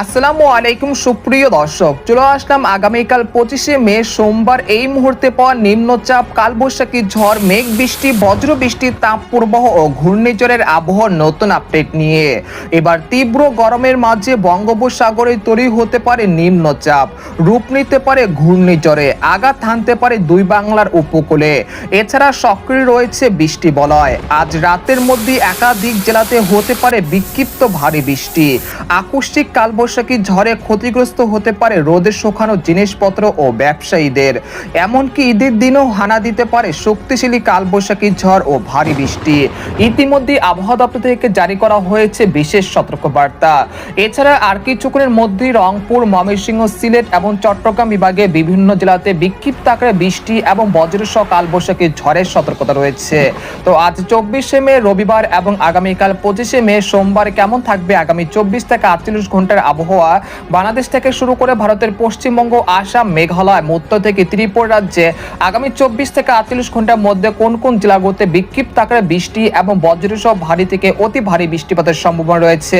আসসালামু আলাইকুম সুপ্রিয় দর্শক, চলে আসলাম আগামীকাল 25শে মে সোমবার এই মুহূর্তে পাওয়া নিম্নচাপ, কালবৈশাখী ঝড়, মেঘ বৃষ্টি, বজ্র বৃষ্টি, তাপপ্রবাহ ও ঘূর্ণিঝড়ের আবহাওয়ার নতুন আপডেট নিয়ে। এবার তীব্র গরমের মাঝে বঙ্গোপসাগরে তৈরি হতে পারে নিম্নচাপ, রূপ নিতে পারে ঘূর্ণিঝড়ে, আঘাত হানতে পারে দুই বাংলার উপকূলে। এছাড়া সক্রিয় রয়েছে বৃষ্টি বলয়। আজ রাতের মধ্যে একাধিক জেলাতে হতে পারে বিক্ষিপ্ত ভারী বৃষ্টি। আকস্মিক কালবৈশাখী ঝড়ে ক্ষতিগ্রস্ত হতে পারে রোদে শুকানো জিনিসপত্র ও ব্যবসায়ীদের। এমনকি ঈদের দিনেও হানা দিতে পারে শক্তিশালী কালবৈশাখী ঝড় ও ভারী বৃষ্টি। ইতিমধ্যে আবহাওয়া দপ্তর থেকে জারি করা হয়েছে বিশেষ সতর্কবার্তা। এছাড়া আর কিছুক্ষণের মধ্যেই রংপুর, ময়মনসিংহ, সিলেট এবং চট্টগ্রাম বিভাগে বিভিন্ন জেলাতে বিক্ষিপ্ত আকারে বৃষ্টি এবং বজ্রসহ কালবৈশাখী ঝড়ের সতর্কতা রয়েছে। তো আজ 24শে মে রবিবার এবং আগামীকাল 25শে মে সোমবার কেমন থাকবে আগামী 24 থেকে 48 ঘন্টার আবহাওয়া? বাংলাদেশ থেকে শুরু করে ভারতের পশ্চিমবঙ্গ, আসাম, মেঘালয়, মধ্য থেকে ত্রিপুরা রাজ্যে আগামী 24 থেকে 48 ঘন্টার মধ্যে কোন কোন জেলাগুলোতে বিক্ষিপ্ত আকারে বৃষ্টি এবং বজ্রসহ ভারী থেকে অতি ভারী বৃষ্টিপাতের সম্ভাবনা রয়েছে।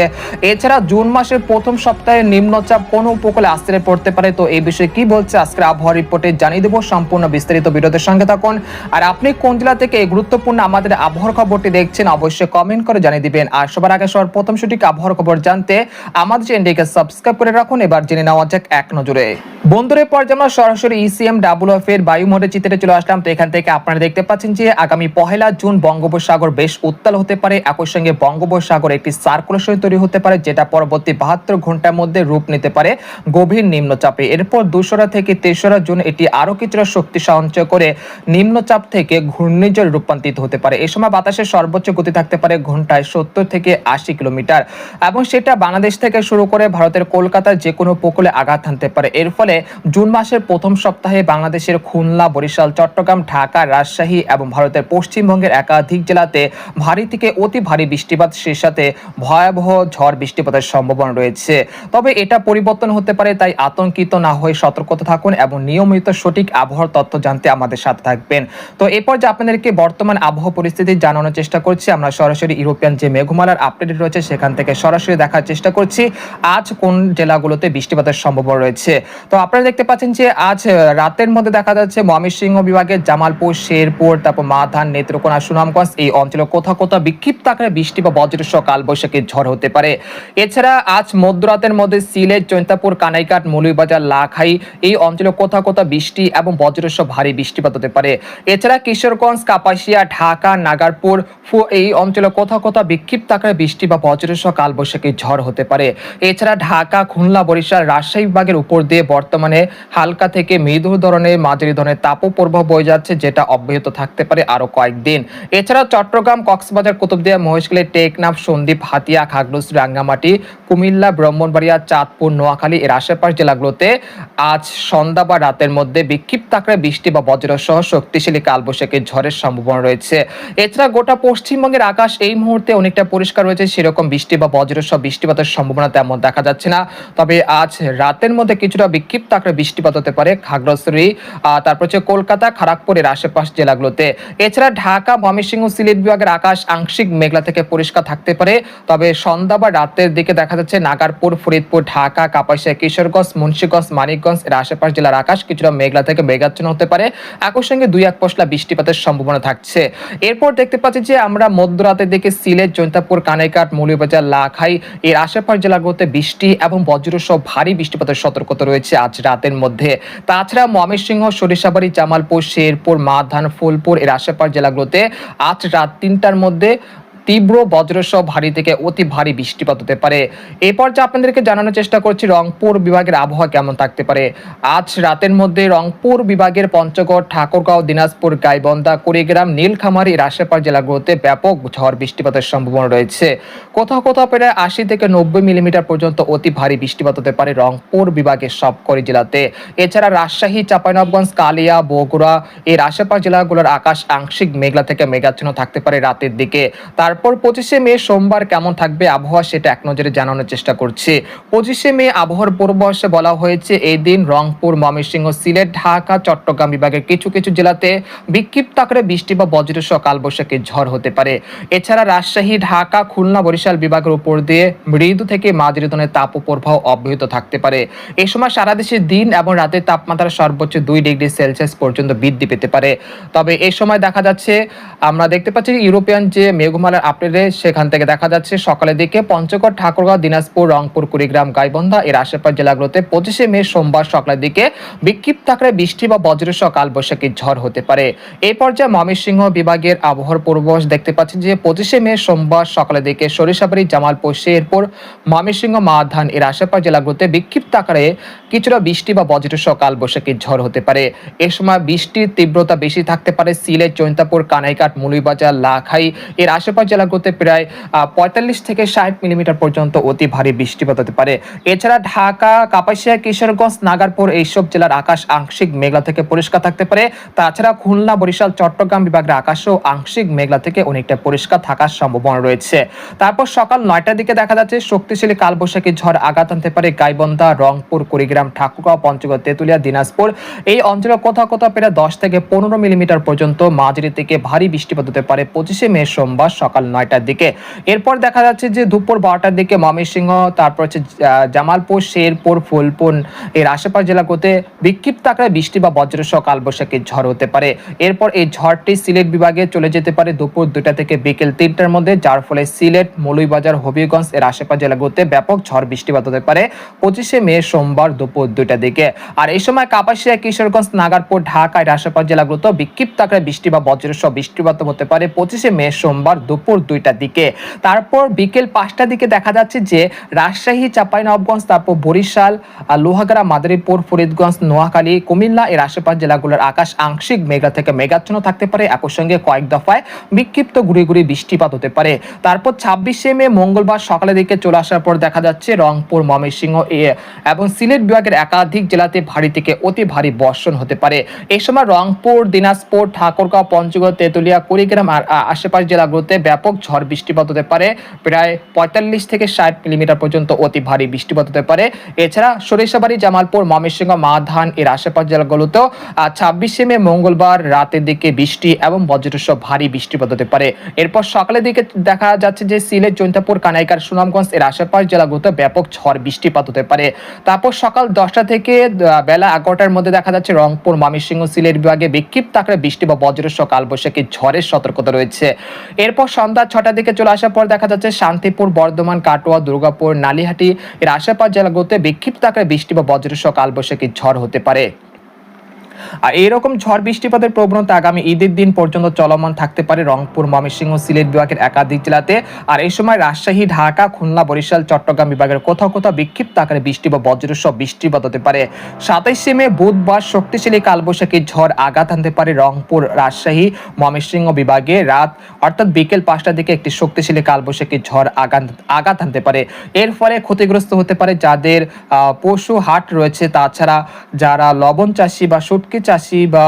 এছাড়া জুন মাসের প্রথম সপ্তাহে নিম্নচাপ কোন উপকূলে আশ্রয় পড়তে পারে, তো এই বিষয়ে কি বলছে আজকের আবহাওয়া রিপোর্টে জানিয়ে দেবো। সম্পূর্ণ বিস্তারিত ভিডিওতে সঙ্গে থাকুন। আর আপনি কোন জেলা থেকে এই গুরুত্বপূর্ণ আমাদের আবহাওয়ার খবরটি দেখছেন অবশ্যই কমেন্ট করে জানিয়ে দিবেন। আর সবার আগে সবার প্রথম সঠিক আবহাওয়ার খবর জানতে আমাদের চ্যানেলটিকে সাবস্ক্রাইব করে রাখুন। এবার জেনে নেওয়া যাক এক নজরে। বন্ধুরা, পর্যায়ে আমরা সরাসরি ECMWF এর বায়ু মডেল চিত্রে চলে আসলাম। তো এখান থেকে আপনারা দেখতে পাচ্ছেন যে আগামী 1 জুন বঙ্গোপসাগর বেশ উত্তাল হতে পারে। একই সঙ্গে বঙ্গোপসাগর একটি সার্কুলেশন তৈরি হতে পারে, যেটা পরবর্তী 72 ঘন্টার মধ্যে রূপ নিতে পারে গভীর নিম্নচাপে। এরপর 2রা থেকে 3রা জুন এটি আরো কিছুটা শক্তি সঞ্চয় করে নিম্নচাপ থেকে ঘূর্ণিঝড়ে রূপান্তরিত হতে পারে। এই সময় বাতাসের সর্বোচ্চ গতি থাকতে পারে ঘন্টায় 70 থেকে 80 কিলোমিটার এবং সেটা বাংলাদেশ থেকে শুরু করে ভারতের কলকাতার যে কোনো উপকূলে আঘাত হানতে পারে। এর ফলে জুন মাসের প্রথম সপ্তাহে বাংলাদেশের খুলনা, বরিশাল, চট্টগ্রাম, ঢাকা, রাজশাহী এবং ভারতের পশ্চিমবঙ্গের একাধিক জেলাতে ভারী থেকে অতি ভারী বৃষ্টিপাত, সেই সাথে ভয়াবহ ঝড় বৃষ্টিপাতের সম্ভাবনা রয়েছে। তবে এটা পরিবর্তন হতে পারে, তাই আতঙ্কিত না হয়ে সতর্কতা থাকুন এবং নিয়মিত সঠিক আবহাওয়ার তথ্য জানতে আমাদের সাথে থাকবেন। তো এরপর যে আপনাদেরকে বর্তমান আবহাওয়া পরিস্থিতি জানানোর চেষ্টা করছি, আমরা সরাসরি ইউরোপিয়ান যে মেঘমালার আপডেট রয়েছে সেখান থেকে সরাসরি দেখার চেষ্টা করছি আজ কোন জেলাগুলোতে বৃষ্টিপাতের সম্ভাবনা রয়েছে। তো আপনারা দেখতে পাচ্ছেন যে আজ রাতের মধ্যে দেখা যাচ্ছে ময়মনসিংহ বিভাগের জামালপুর, শেরপুর, তারপর মাধান, নেত্রকোনা, সুনামগঞ্জ এই অঞ্চলে কোথাও কোথাও বিক্ষিপ্ত আকারে বৃষ্টি বা বজ্রসহ কালবৈশাখী ঝড় হতে পারে। এছাড়া আজ মধ্যরাতের মধ্যে সিলেট, জৈন্তাপুর, কানাইঘাট, মৌলভীবাজার, লাখাই এই অঞ্চলে কোথাও কোথাও বৃষ্টি এবং বজ্রসহ ভারী বৃষ্টিপাত হতে পারে। এছাড়া কিশোরগঞ্জ, কাপাসিয়া, ঢাকা, নাগারপুর এই অঞ্চলে কোথাও কোথাও বিক্ষিপ্ত আকারে বৃষ্টি বা বজ্রসহ কালবৈশাখী ঝড় হতে পারে। এছাড়া ঢাকা, খুলনা, বরিশাল, রাজশাহী বিভাগের উপর দিয়ে বর্তমানে হালকা থেকে মৃদু ধরনের মাঝারি ধরনের তাপপ্রবাহ বয়ে যাচ্ছে, যেটা অব্যাহত থাকতে পারে আরো কয়েকদিন। এছাড়া চট্টগ্রাম, কক্সবাজার, কুতুবদিয়া, মহেশখালী, টেকনাফ, সন্দ্বীপ, হাতিয়া, খাগড়াছড়ি, রাঙ্গামাটি, কুমিল্লা, ব্রাহ্মণবাড়িয়া, চাঁদপুর, নোয়াখালী এর আশেপাশ জেলাগুলোতে আজ সন্ধ্যা বা রাতের মধ্যে বিক্ষিপ্ত আকারে বৃষ্টি বা বজ্রসহ শক্তিশালী কালবৈশাখী ঝড়ের সম্ভাবনা রয়েছে। এছাড়া গোটা পশ্চিমবঙ্গের আকাশ এই মুহূর্তে অনেকটা পরিষ্কার রয়েছে, সেরকম বৃষ্টি বা বজ্রসহ বৃষ্টিপাতের সম্ভাবনা তেমন দেখা যাচ্ছে না। তবে আজ রাতের মধ্যে কিছুটা বিক্ষিপ্ত আকারে বৃষ্টিপাত হতে পারে খাগড়াছড়ি, তারপর হচ্ছে কলকাতা, খড়গপুরের আশেপাশ জেলাগুলোতে। এছাড়া ঢাকা, ময়মনসিংহ, সিলেট বিভাগের আকাশ আংশিক মেঘলা থেকে পরিষ্কার থাকতে পারে। তবে সন্ধ্যা বা রাতের দিকে দেখা যাচ্ছে নাগারপুর, ফরিদপুর, ঢাকা, কাপাসিয়া, কিশোরগঞ্জ, মুন্সিগঞ্জ, মানিকগঞ্জ এর আশেপাশ জেলার আকাশ কিছুটা মেঘলা থেকে মেঘাচ্ছন্ন হতে পারে। একই সঙ্গে 2-1 পশলা বৃষ্টিপাতের সম্ভাবনা থাকছে। এরপর দেখতে পাচ্ছি যে আমরা মধ্যরাতের দিকে সিলেট, জৈন্তাপুর, কানাইঘাট, মৌলভীবাজার, লাখাই এর আশেপাশ জেলাগুলোতে বৃষ্টি এবং বজ্রসহ ভারী বৃষ্টিপাতের সতর্কতা রয়েছে আজ রাতের মধ্যে। তাছাড়া ময়মনসিংহ, সরিষাবাড়ি, জামালপুর, শেরপুর, মাধান, ফুলপুর এর আশেপাশ জেলাগুলোতে আজ রাত 3টার মধ্যে তীব্র বজ্রসহ ভারী থেকে অতি ভারী বৃষ্টিপাত হতে পারে। এরপর যে আপনাদেরকে জানানোর চেষ্টা করছি রংপুর বিভাগের আবহাওয়া কেমন থাকতে পারে। আজ রাতের মধ্যে রংপুর বিভাগের পঞ্চগড়, ঠাকুরগাঁও, দিনাজপুর, গাইবান্ধা, কুড়িগ্রাম, নীলফামারী এর আশেপাশ জেলাগুলোতে ব্যাপক ঝড় বৃষ্টিপাতের সম্ভাবনা রয়েছে। কোথাও কোথাও প্রায় 80 থেকে 90 মিলিমিটার পর্যন্ত অতি ভারী বৃষ্টিপাত হতে পারে রংপুর বিভাগের সবকটি জেলাতে। এছাড়া রাজশাহী, চাঁপাইনবাবগঞ্জ, কালিয়া, বগুড়া এর আশেপাশ জেলাগুলোর আকাশ আংশিক মেঘলা থেকে মেঘাচ্ছন্ন থাকতে পারে রাতের দিকে। তারপর তারপর 25শে মে সোমবার কেমন থাকবে আবহাওয়া সেটা এক নজরে জানানোর চেষ্টা করছি। 25শে মে আবহাওয়ার পূর্বাভাসে বলা হয়েছে এই দিন রংপুর, ময়মনসিংহ, সিলেট, ঢাকা, চট্টগ্রাম বিভাগের কিছু কিছু জেলাতে বিক্ষিপ্ত আকারে বৃষ্টি বা বজ্রসহ কালবৈশাখী ঝড় হতে পারে। এছাড়া রাজশাহী, ঢাকা, খুলনা, বরিশাল বিভাগের উপর দিয়ে মৃদু থেকে মাঝারি ধরনের তাপপ্রবাহ অব্যাহত থাকতে পারে। এই সময় সারা দেশে দিন এবং রাতের তাপমাত্রা সর্বোচ্চ 2 ডিগ্রি সেলসিয়াস পর্যন্ত বৃদ্ধি পেতে পারে। তবে এই সময় দেখা যাচ্ছে, আমরা দেখতে পাচ্ছি ইউরোপিয়ান যে মেঘমালার আপডেটে সেখান থেকে দেখা যাচ্ছে সকালের দিকে পঞ্চগড়, ঠাকুরগাঁও, দিনাজপুর, রংপুর, কুড়িগ্রাম, গাইবান্ধা এর আশেপাশ জেলাগুলোতে 25শে মে সোমবার সকালের দিকে বিক্ষিপ্ত আকারে বৃষ্টি বা বজ্রসহ কালবৈশাখী ঝড় হতে পারে। এই পর্যায়ে ময়মনসিংহ বিভাগের আবহাওয়ার পূর্বাভাস দেখতে পাচ্ছি যে 25শে মে সোমবার সকালের দিকে সরিষাবাড়ি, জামালপুর, শেরপুর, ময়মনসিংহ, মাধান এর আশেপাশ জেলাগুলোতে বিক্ষিপ্ত আকারে কিছুটা বৃষ্টি বা বজ্রসহ কালবৈশাখী ঝড় হতে পারে। এ সময় বৃষ্টির তীব্রতা বেশি থাকতে পারে সিলেট, জৈন্তাপুর, কানাইঘাট, মৌলভীবাজার, লাখাই এর আশেপাশ জেলাগুলোতে প্রায় 45 থেকে 60 মিলিমিটার পর্যন্ত অতি ভারী বৃষ্টিপাত হতে পারে। এছাড়া ঢাকা, কাপাসিয়া, কিশোরগঞ্জ, নাগারপুর এইসব জেলার আকাশ আংশিক মেঘলা থেকে পরিষ্কার থাকতে পারে। তাছাড়া খুলনা, বরিশাল, চট্টগ্রাম বিভাগের আকাশও আংশিক মেঘলা থেকে অনেকটা পরিষ্কার থাকার সম্ভাবনা রয়েছে। তারপর সকাল 9টার দিকে দেখা যাচ্ছে শক্তিশালী কালবৈশাখী ঝড় আঘাত আনতে পারে গাইবান্ধা, রংপুর, কুড়িগ্রাম, ঠাকুরগাঁও, পঞ্চগড়, তেঁতুলিয়া, দিনাজপুর এই অঞ্চলে কোথাও কোথাও প্রায় 10 থেকে 15 মিলিমিটার পর্যন্ত মাঝারি থেকে ভারী বৃষ্টিপাত হতে পারে 25শে মে সোমবার সকাল 9টার দিকে। এরপর দেখা যাচ্ছে যে দুপুর 12টার দিকে ময়মনসিংহ, তারপর হচ্ছে জামালপুর, শেরপুর, ফুলপুর এর আশেপাশ জেলাগুলোতে বিক্ষিপ্ত আকারে বৃষ্টি বা বজ্রসহ কালবৈশাখী ঝড় হতে পারে। এরপর এই ঝড়টি সিলেট বিভাগে চলে যেতে পারে দুপুর 2টা থেকে বিকেল 3টার মধ্যে, যার ফলে সিলেট, মৌলভীবাজার, হবিগঞ্জ এর আশেপাশ জেলাগুলোতে ব্যাপক ঝড় বৃষ্টিপাত হতে পারে 25শে মে সোমবার দুপুর 2টার দিকে। আর এই সময় কাপাসিয়া, কিশোরগঞ্জ, নাগারপুর, ঢাকা এর আশেপাশ জেলাগুলোতে বিক্ষিপ্ত আকারে বৃষ্টি বা বজ্রসহ বৃষ্টিপাত হতে পারে 25শে মে সোমবার দুপুর 2টার দিকে। তারপর বিকেল 5টার দিকে দেখা যাচ্ছে যে রাজশাহী, চাঁপাইনবাবগঞ্জ, তারপর বরিশাল, লোহাগাড়া, মাদারীপুর, ফরিদগঞ্জ, নোয়াখালী, কুমিল্লা এর আশেপাশ জেলাগুলোর আকাশ আংশিক মেঘলা থেকে মেঘাচ্ছন্ন থাকতে পারে। একই সঙ্গে কয়েক দফায় বিক্ষিপ্ত গুড়ি গুড়ি বৃষ্টিপাত হতে পারে। তারপর 26শে মে মঙ্গলবার সকালের দিকে চলে আসার পর দেখা যাচ্ছে রংপুর, ময়মনসিংহ এবং সিলেট বিভাগের একাধিক জেলাতে ভারী থেকে অতি ভারী বর্ষণ হতে পারে। এই সময় রংপুর, দিনাজপুর, ঠাকুরগাঁও, পঞ্চগড়, তেঁতুলিয়া, কুড়িগ্রাম আর আশেপাশ জেলাগুলোতে ব্যাপক ঝড় বৃষ্টিপাত হতে পারে। প্রায় 45 থেকে 60 মিলিমিটার পর্যন্ত অতি ভারী বৃষ্টিপাত হতে পারে। এছাড়া সরিষাবাড়ি, জামালপুর, ময়মনসিংহ, মাধান এর আশেপাশ জেলাগুলোতেও 26শে মে মঙ্গলবার রাতের দিকে বৃষ্টি এবং বজ্রসহ ভারী বৃষ্টিপাত হতে পারে। এরপর সকালের দিকে দেখা যাচ্ছে যে সিলেট, জৈন্তাপুর, কানাইঘাট, সুনামগঞ্জ এর আশেপাশ জেলাগুলোতে ব্যাপক ঝড় বৃষ্টিপাত হতে পারে। তারপর সকাল 10টা থেকে বেলা 11টার মধ্যে দেখা যাচ্ছে রংপুর, ময়মনসিংহ, সিলেট বিভাগে বিক্ষিপ্ত আকারে বৃষ্টি বা বজ্রসহ কালবৈশাখী ঝড়ের সতর্কতা রয়েছে। এরপর সন্ধ্যা 6টার দিকে চলে আসার পর দেখা যাচ্ছে শান্তিপুর, বর্ধমান, কাটোয়া, দুর্গাপুর, নালিহাটি এর আশেপাশ জেলাগুলোতে বিক্ষিপ্ত আকারে বৃষ্টি বা বজ্রসহ কালবৈশাখী ঝড় হতে পারে। আর এরকম ঝড় বৃষ্টিপাতের প্রবণতা আগামী ঈদের দিন পর্যন্ত চলমান থাকতে পারে রংপুর, ময়মনসিংহ, সিলেট বিভাগের একাধিক জেলাতে। আর এই সময় রাজশাহী, ঢাকা, খুলনা, বরিশাল, চট্টগ্রাম বিভাগের কোথাও কোথাও বিক্ষিপ্ত আকারে বৃষ্টি বা বজ্রসহ বৃষ্টিপাত হতে পারে। 27শে মে বুধবার শক্তিশালী কালবৈশাখী ঝড় আঘাত আনতে পারে রংপুর, রাজশাহী, ময়মনসিংহ বিভাগে রাত অর্থাৎ বিকেল 5টার দিকে একটি শক্তিশালী কালবৈশাখী ঝড় আঘাত আনতে পারে। এর ফলে ক্ষতিগ্রস্ত হতে পারে যাদের পশু হাট রয়েছে, তাছাড়া যারা লবণ চাষি বা শুটকি চাষি বা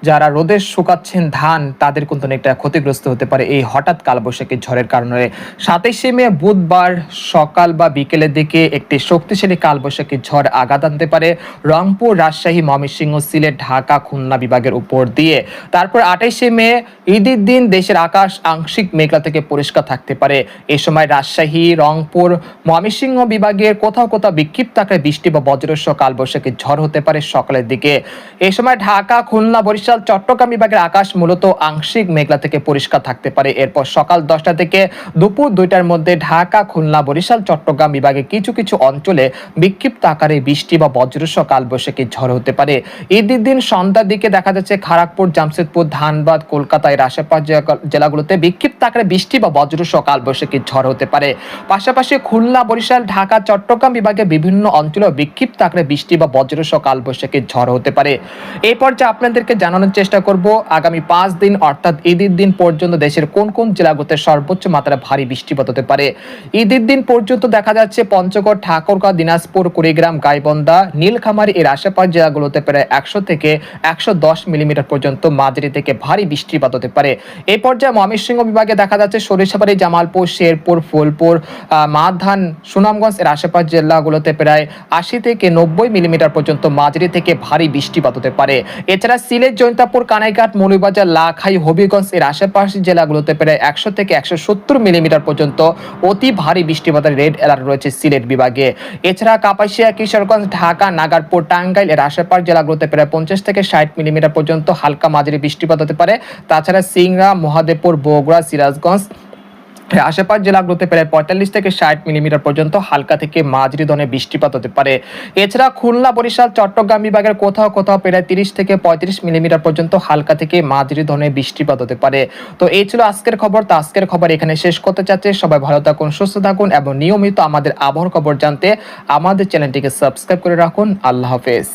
যারা রোদে শুকাচ্ছেন ধান তাদের কিন্তু অনেকটা ক্ষতিগ্রস্ত হতে পারে এই হঠাৎ কালবৈশাখী ঝড়ের কারণে। 27শে মে বুধবার সকাল বা বিকেলের দিকে একটি শক্তিশালী কালবৈশাখী ঝড় আঘাত আনতে পারে রংপুর, রাজশাহী, ময়মনসিংহ, সিলেট, ঢাকা, খুলনা বিভাগের উপর দিয়ে। তারপর 28শে মে ঈদের দিন দেশের আকাশ আংশিক মেঘলা থেকে পরিষ্কার থাকতে পারে। এই সময় রাজশাহী, রংপুর, ময়মনসিংহ বিভাগের কোথাও কোথাও বিক্ষিপ্ত আকারে বৃষ্টি বা বজ্রসহ কালবৈশাখী ঝড় হতে পারে সকালের দিকে। এই সময় ঢাকা, খুলনা, বরিশাল, চট্টগ্রাম বিভাগের আকাশ মূলত আংশিক মেঘলা থেকে পরিষ্কার থাকতে পারে। এরপর সকাল 10টা থেকে দুপুর 2টার মধ্যে ঢাকা, খুলনা, বরিশাল, চট্টগ্রাম বিভাগে কিছু কিছু অঞ্চলে বিক্ষিপ্ত আকারে বৃষ্টি বা বজ্রসহ কালবৈশাখী ঝড় হতে পারে। ঈদের দিন সন্ধ্যার দিকে দেখা যাচ্ছে খড়গপুর, জামশেদপুর, ধানবাদ, কলকাতা এর আশেপাশ জেলাগুলোতে বিক্ষিপ্ত আকারে বৃষ্টি বা বজ্রসহ কালবৈশাখী ঝড় হতে পারে। পাশাপাশি খুলনা, বরিশাল, ঢাকা, চট্টগ্রাম বিভাগে বিভিন্ন অঞ্চলে বিক্ষিপ্ত আকারে বৃষ্টি বা বজ্রসহ কালবৈশাখী ঝড় হতে পারে। এই পর্যায়ে আপনাদেরকে জানানো জানানোর চেষ্টা করব আগামী 5 দিন অর্থাৎ ঈদের দিন পর্যন্ত দেশের কোন কোন জেলাগুলোতে সর্বোচ্চ মাত্রায় ভারী বৃষ্টিপাত হতে পারে। ঈদের দিন পর্যন্ত দেখা যাচ্ছে পঞ্চগড়, ঠাকুরগাঁও, দিনাজপুর, কুড়িগ্রাম, গাইবান্ধা, নীলফামারী এর আশেপাশ জেলাগুলোতে প্রায় 100 থেকে 110 মিলিমিটার পর্যন্ত মাঝারি থেকে ভারী বৃষ্টিপাত হতে পারে। এই পর্যায়ে ময়মনসিংহ বিভাগে দেখা যাচ্ছে সরিষাবাড়ি, জামালপুর, শেরপুর, ফুলপুর, মাধান, সুনামগঞ্জ এর আশেপাশ জেলাগুলোতে প্রায় 80 থেকে 90 মিলিমিটার পর্যন্ত মাঝারি থেকে ভারী বৃষ্টিপাত হতে পারে। এছাড়া সিলেট, জৈন্তাপুর, কানাইঘাট, মৌলভীবাজার, লাখাই, হবিগঞ্জ এর আশেপাশ জেলাগুলোতে প্রায় 100 থেকে 170 মিলিমিটার পর্যন্ত অতি ভারী বৃষ্টিপাতের রেড অ্যালার্ট রয়েছে সিলেট বিভাগে। এছাড়া কাপাসিয়া, কিশোরগঞ্জ, ঢাকা, নাগারপুর, টাঙ্গাইল এর আশেপাশ জেলাগুলোতে প্রায় 50 থেকে 60 মিলিমিটার পর্যন্ত হালকা মাঝারি বৃষ্টিপাত হতে পারে। তাছাড়া সিংড়া, মহাদেবপুর, বগুড়া, সিরাজগঞ্জ আশেপাশ জেলাগুলোতে প্রায় 45 থেকে 60 মিলিমিটার পর্যন্ত হালকা থেকে মাঝারি ধরনের বৃষ্টিপাত হতে পারে। এছাড়া খুলনা, বরিশাল, চট্টগ্রাম বিভাগের কোথাও কোথাও প্রায় 30 থেকে 35 মিলিমিটার পর্যন্ত হালকা থেকে মাঝারি ধরনের বৃষ্টিপাত হতে পারে। তো এই ছিল আজকের খবর। তো আজকের খবর এখানে শেষ করতে চাচ্ছি। সবাই ভালো থাকুন, সুস্থ থাকুন এবং নিয়মিত আমাদের আবহাওয়ার খবর জানতে আমাদের চ্যানেলটিকে সাবস্ক্রাইব করে রাখুন। আল্লাহ হাফেজ।